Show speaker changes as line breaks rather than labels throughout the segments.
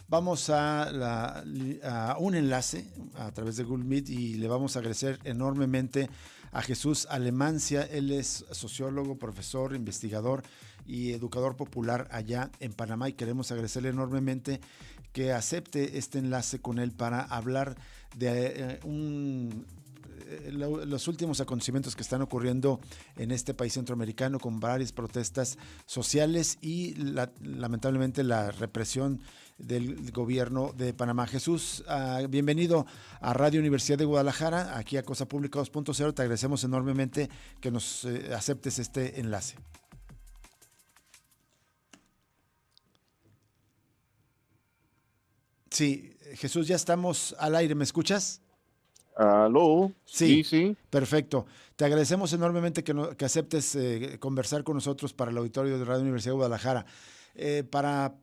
Vamos a un enlace a través de Google Meet y le vamos a agradecer enormemente a Jesús Alemancia. Él es sociólogo, profesor, investigador y educador popular allá en Panamá, y queremos agradecerle enormemente que acepte este enlace con él para hablar de los últimos acontecimientos que están ocurriendo en este país centroamericano, con varias protestas sociales y lamentablemente la represión del gobierno de Panamá. Jesús, bienvenido a Radio Universidad de Guadalajara, aquí a Cosa Pública 2.0. Te agradecemos enormemente que nos aceptes este enlace. Sí, Jesús, ya estamos al aire, ¿me escuchas?
Aló, sí,
Sí,
sí,
perfecto. Te agradecemos enormemente que aceptes conversar con nosotros para el auditorio de Radio Universidad de Guadalajara. Para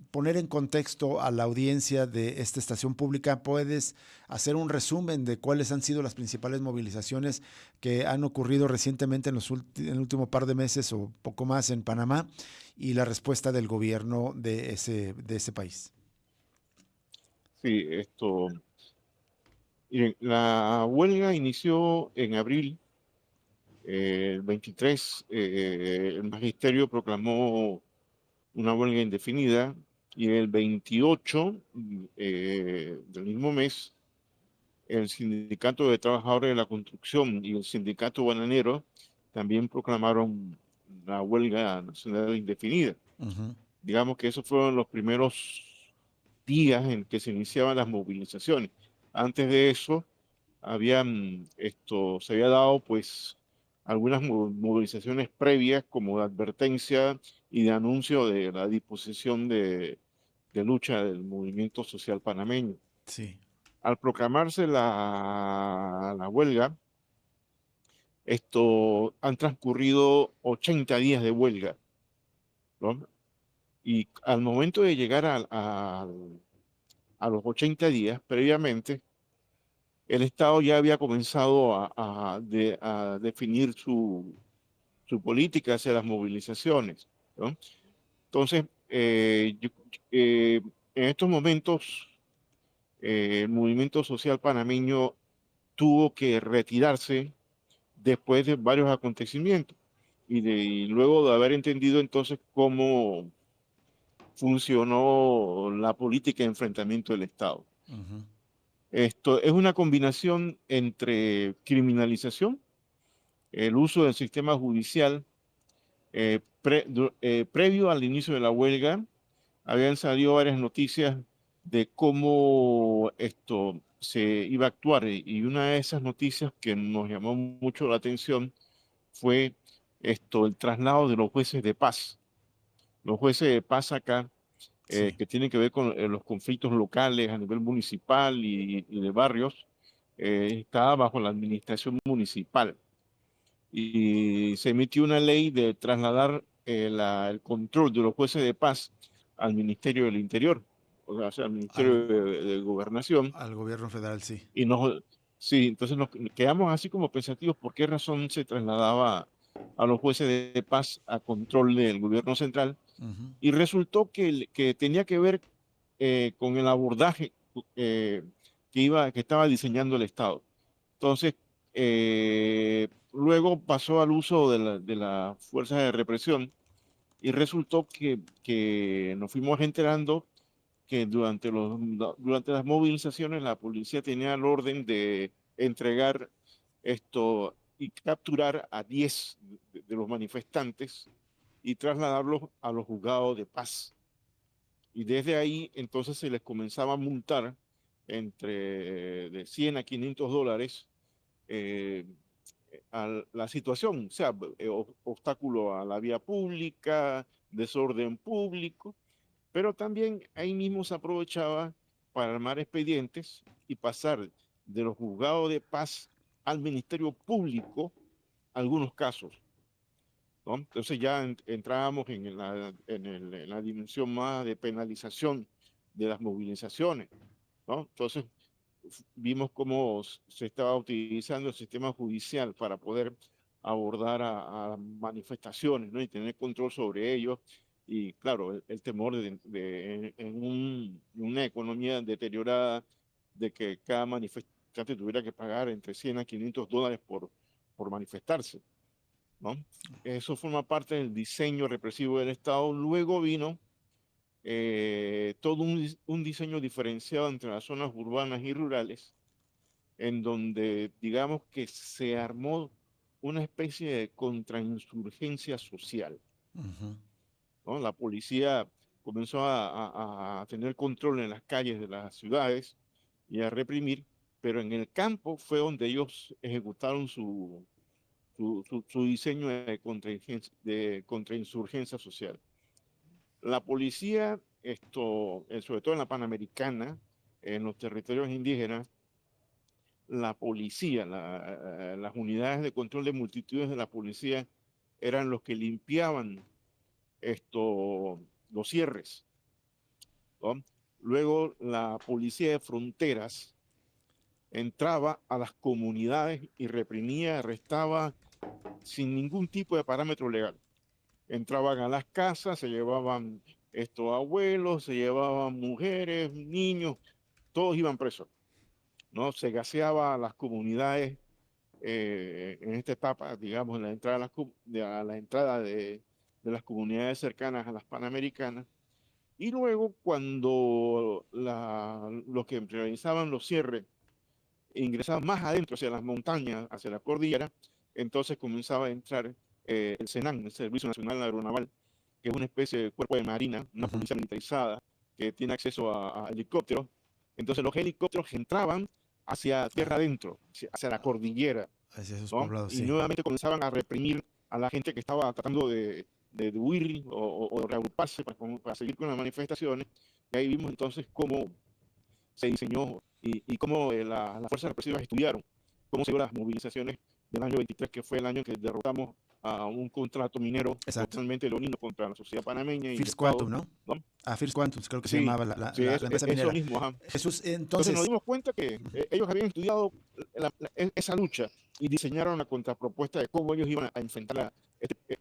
poner en contexto a la audiencia de esta estación pública, ¿puedes hacer un resumen de cuáles han sido las principales movilizaciones que han ocurrido recientemente en el último par de meses o poco más en Panamá, y la respuesta del gobierno de ese país?
sí, miren, la huelga inició en abril, el 23, el magisterio proclamó una huelga indefinida y el 28 del mismo mes, el Sindicato de Trabajadores de la Construcción y el Sindicato Bananero también proclamaron la huelga nacional indefinida.
Ujú.
Digamos que esos fueron los primeros días en que se iniciaban las movilizaciones. Antes de eso, se había dado pues algunas movilizaciones previas como de advertencia y de anuncio de la disposición de lucha del movimiento social panameño.
Sí,
Al proclamarse la huelga, han transcurrido 80 días de huelga, ¿no? Y al momento de llegar a los 80 días previamente, el Estado ya había comenzado a definir su política hacia las movilizaciones, ¿no? Entonces, en estos momentos, el movimiento social panameño tuvo que retirarse después de varios acontecimientos y luego de haber entendido entonces cómo funcionó la política de enfrentamiento del Estado.
ujú,
Esto es una combinación entre criminalización, el uso del sistema judicial. Previo al inicio de la huelga, habían salido varias noticias de cómo esto se iba a actuar, y una de esas noticias que nos llamó mucho la atención fue el traslado de los jueces de paz. Los jueces de paz acá,
sí.
que tienen que ver con los conflictos locales a nivel municipal y de barrios, está bajo la administración municipal. Y se emitió una ley de trasladar el control de los jueces de paz al Ministerio del Interior, o sea, al
Al,
Ministerio de Gobernación.
al gobierno federal, sí.
Y sí, entonces nos quedamos así como pensativos por qué razón se trasladaba a los jueces de paz a control del gobierno central.
Ujú.
Y resultó que tenía que ver con el abordaje eh, que estaba diseñando el Estado. Entonces, luego pasó al uso de las fuerzas de represión y resultó que nos fuimos enterando que durante las movilizaciones la policía tenía el orden de entregar y capturar a 10 de los manifestantes y trasladarlos a los juzgados de paz. Y desde ahí entonces se les comenzaba a multar de 100 a $500 eh, a la situación, o sea, obstáculo a la vía pública, desorden público, pero también ahí mismo se aprovechaba para armar expedientes y pasar de los juzgados de paz al Ministerio Público algunos casos, ¿no? Entonces ya entrábamos en la dimensión más de penalización de las movilizaciones, ¿no? Entonces vimos cómo se estaba utilizando el sistema judicial para poder abordar a manifestaciones, ¿no? Y tener control sobre ellos. Y claro, el temor en una economía deteriorada, de que cada manifestante tuviera que pagar entre 100 a $500 por manifestarse, ¿no? Eso forma parte del diseño represivo del Estado. Luego vino todo un diseño diferenciado entre las zonas urbanas y rurales, en donde digamos que se armó una especie de contrainsurgencia social, ¿no? La policía comenzó a tener control en las calles de las ciudades y a reprimir, pero en el campo fue donde ellos ejecutaron su diseño de contrainsurgencia social. La policía, sobre todo en la Panamericana, en los territorios indígenas, la policía, las unidades de control de multitudes de la policía eran los que limpiaban los cierres, ¿no? Luego la policía de fronteras entraba a las comunidades y reprimía, arrestaba sin ningún tipo de parámetro legal. Entraban a las casas, se llevaban estos abuelos, se llevaban mujeres, niños, todos iban presos, ¿no? Se gaseaba a las comunidades en esta etapa, digamos, en la entrada a la entrada de las comunidades cercanas a las Panamericanas. Y luego, cuando los que realizaban los cierres ingresaban más adentro, hacia las montañas, hacia la cordillera, entonces comenzaba a entrar el SENAN, el Servicio Nacional Aeronaval, que es una especie de cuerpo de marina, una policía militarizada, que tiene acceso a helicópteros. Entonces los helicópteros entraban hacia tierra adentro, hacia la cordillera,
Hacia esos
¿no?
poblados,
Y
sí.
nuevamente comenzaban a reprimir a la gente que estaba tratando de huir o reagruparse para seguir con las manifestaciones. Y ahí vimos entonces cómo se diseñó y cómo las fuerzas represivas estudiaron cómo se dio las movilizaciones del año 23, que fue el año en que derrotamos a un contrato minero
Exacto.
totalmente leonino contra la sociedad panameña y el
First
Estado,
Quantum, ¿no?
¿no?
First Quantum, creo que se
Sí,
llamaba
sí,
la empresa minera.
eso mismo, ajá.
Jesús,
Entonces nos
entonces,
dimos cuenta que ellos habían estudiado esa lucha y diseñaron la contrapropuesta de cómo ellos iban a enfrentar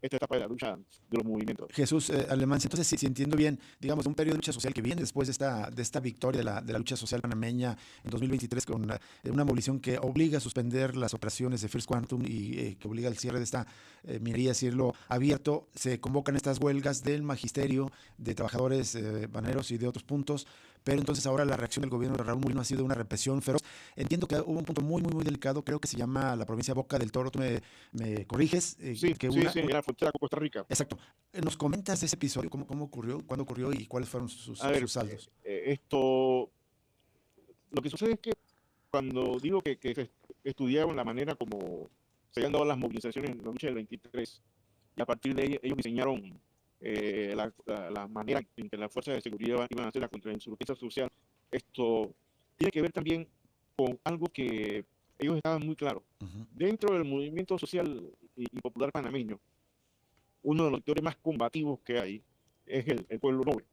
esta etapa de la lucha de los movimientos.
Jesús Alemán, entonces si entiendo bien, digamos, un periodo de lucha social que viene después de esta victoria de la lucha social panameña en 2023 con una movilización que obliga a suspender las operaciones de First Quantum y que obliga al cierre de esta minería, decirlo abierto, se convocan estas huelgas del magisterio, de trabajadores baneros y de otros puntos, pero entonces ahora la reacción del gobierno de Raúl Mulino ha sido una represión feroz. Entiendo que hubo un punto muy, muy, muy delicado, creo que se llama la provincia Boca del Toro, tú me corriges.
Sí,
que
sí, en la frontera con Costa Rica.
Exacto. ¿Nos comentas ese episodio? ¿Cómo ocurrió? ¿Cuándo ocurrió? ¿Y cuáles fueron sus saldos?
Lo que sucede es que cuando digo que se estudiaron la manera como se habían dado las movilizaciones en la lucha del 23, y a partir de ahí ellos diseñaron la manera en que las fuerzas de seguridad iban a hacer la contrainsurgencia social, esto tiene que ver también con algo que ellos estaban muy claros. Dentro del movimiento social y popular panameño, uno de los sectores más combativos que hay es el pueblo noble,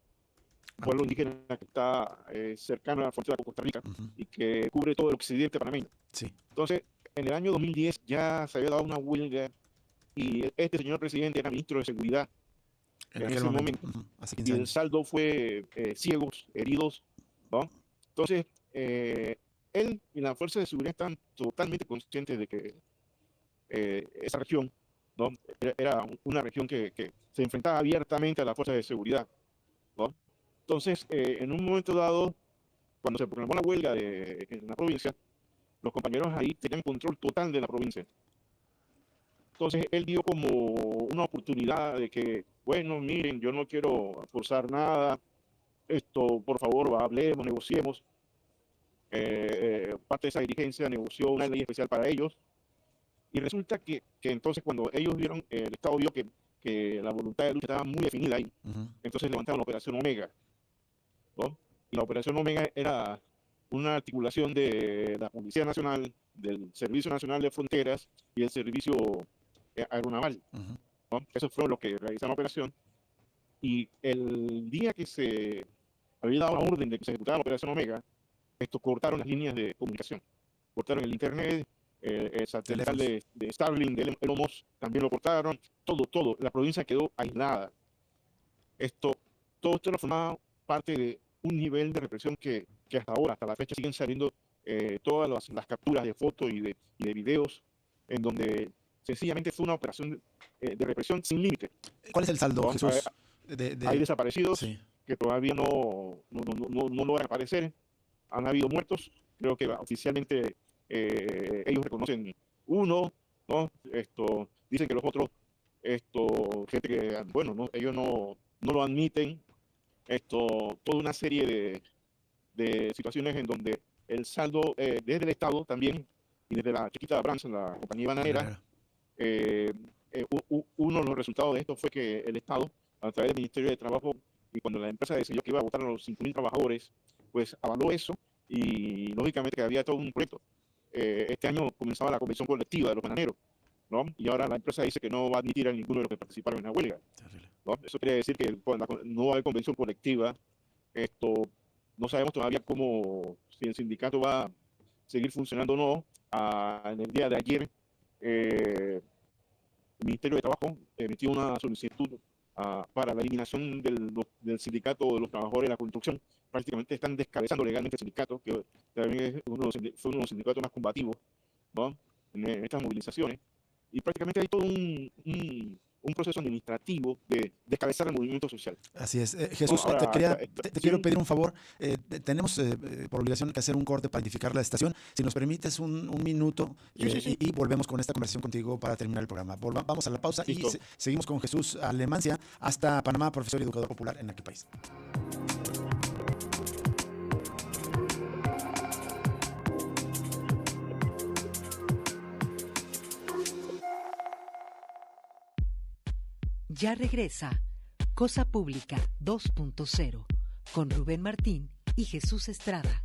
pueblo indígena que está cercano a la frontera con Costa Rica y que cubre todo el occidente panameño.
Sí.
Entonces, en el año 2010 ya se había dado una huelga y este señor presidente era ministro de Seguridad en ese momento.
Hace 15
Y el
años.
saldo fue ciegos, heridos, ¿no? Entonces, él y la fuerza de seguridad están totalmente conscientes de que esa región, ¿no? Era una región que se enfrentaba abiertamente a las fuerzas de seguridad, ¿no? Entonces, en un momento dado, cuando se proclamó la huelga en la provincia, los compañeros ahí tenían control total de la provincia. Entonces, él dio como una oportunidad de que, bueno, miren, yo no quiero forzar nada, por favor, hablemos, negociemos. Parte de esa dirigencia negoció una ley especial para ellos. Y resulta que entonces cuando ellos vieron, el Estado vio que la voluntad de lucha estaba muy definida ahí, entonces levantaron la Operación Omega, ¿no? Y la Operación Omega era una articulación de la Policía Nacional, del Servicio Nacional de Fronteras y el Servicio Aeronaval, ¿no? Eso fue lo que realizaron la operación. Y el día que se había dado la orden de que se ejecutara la Operación Omega, cortaron las líneas de comunicación, cortaron el internet, el satelital de Starlink, de Elon Musk, también lo cortaron, todo, la provincia quedó aislada. Todo esto lo formaba parte un nivel de represión que hasta ahora, hasta la fecha, siguen saliendo todas las capturas de fotos y de videos en donde sencillamente fue una operación de represión sin límite,
¿Cuál es el saldo,
¿no? Hay,
Jesús?
hay desaparecidos
Sí,
que todavía no logran aparecer, han habido muertos, creo que oficialmente ellos reconocen uno, ¿no? Dicen que los otros, gente que, bueno, ellos no lo admiten, toda una serie de situaciones en donde el saldo desde el Estado también y desde la chiquita Brands, la compañía bananera,
bananera.
eh, uno de los resultados de esto fue que el Estado, a través del Ministerio de Trabajo, y cuando la empresa decidió que iba a votar a los 5.000 trabajadores, pues avaló eso y lógicamente que había todo un proyecto. Este año comenzaba la convención colectiva de los bananeros, ¿no? Y ahora la empresa dice que no va a admitir a ninguno de los que participaron en la huelga,
Terrible.
¿no? Eso quiere decir que no va a haber convención colectiva. Esto, no sabemos todavía cómo, si el sindicato va a seguir funcionando o no. En el día de ayer, eh, el Ministerio de Trabajo emitió una solicitud para la eliminación del sindicato de los trabajadores de la construcción. Prácticamente están descabezando legalmente el sindicato, que también es fue uno de los sindicatos más combativos, ¿no? En estas movilizaciones. Y prácticamente hay todo un proceso administrativo de descabezar el movimiento social,
Así es.
¿no?
Jesús,
Ahora,
te quiero pedir un favor. Tenemos por obligación que hacer un corte para identificar la estación. Si nos permites un minuto
sí, sí, sí,
y volvemos con esta conversación contigo para terminar el programa. Vamos a la pausa y
listo.
seguimos con Jesús Alemancia hasta Panamá, profesor y educador popular en aquel país.
Ya regresa Cosa Pública 2.0 con Rubén Martín y Jesús Estrada.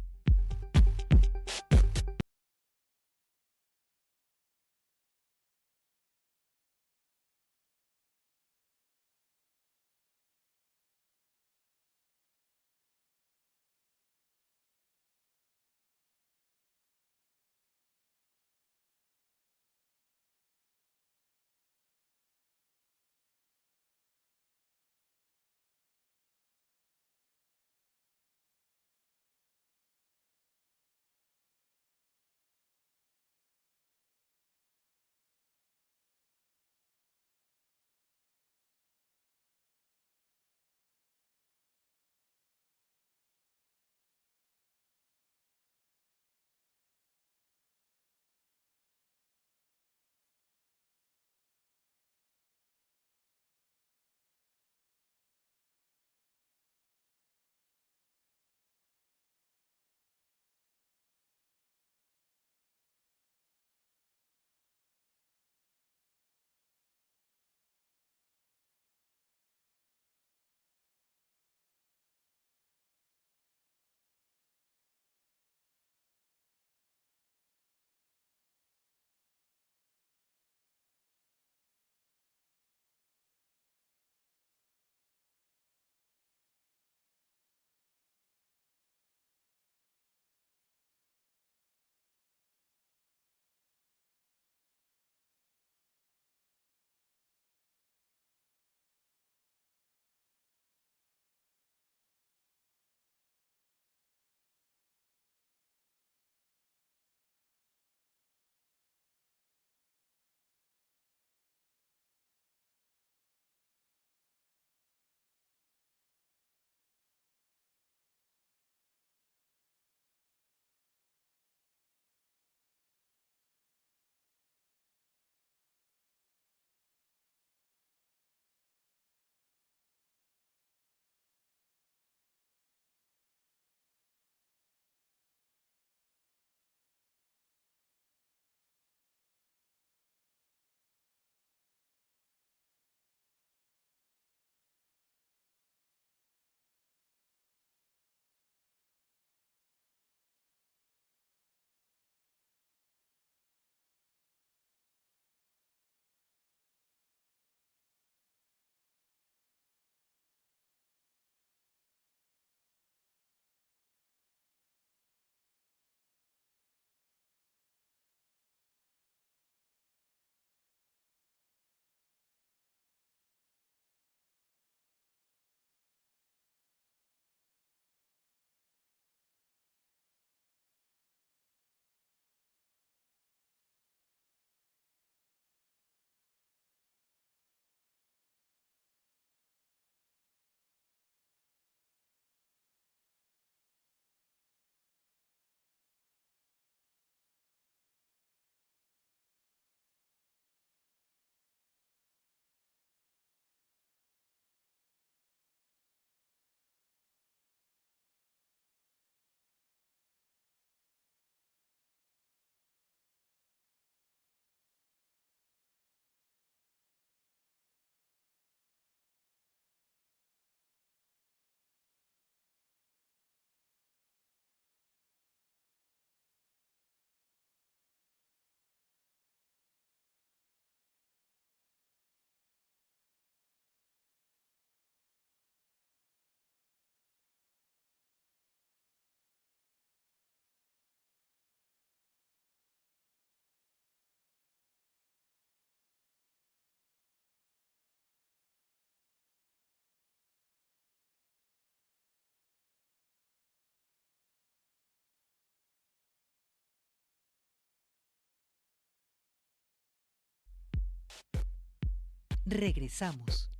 Regresamos.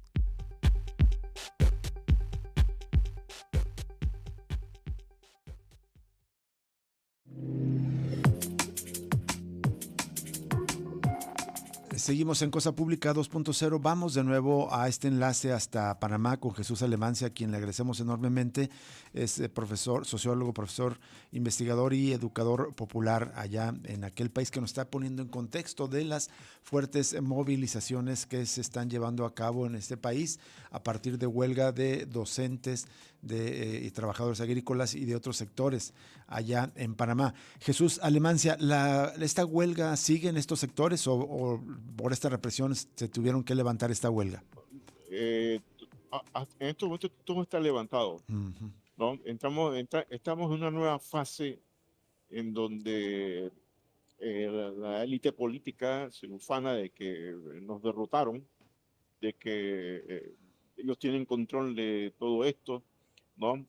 Seguimos en Cosa Pública 2.0. Vamos de nuevo a este enlace hasta Panamá con Jesús Alemancia, a quien le agradecemos enormemente. Es profesor, sociólogo, profesor, investigador y educador popular allá en aquel país, que nos está poniendo en contexto de las fuertes movilizaciones que se están llevando a cabo en este país a partir de huelga de docentes y trabajadores agrícolas y de otros sectores allá en Panamá. Jesús Alemancia, ¿esta huelga sigue en estos sectores o por esta represión se tuvieron que levantar esta huelga?
En estos momentos todo está levantado,
Uh-huh.
¿no? Estamos en una nueva fase en donde la élite política se ufana de que nos derrotaron, de que ellos tienen control de todo esto, ¿no?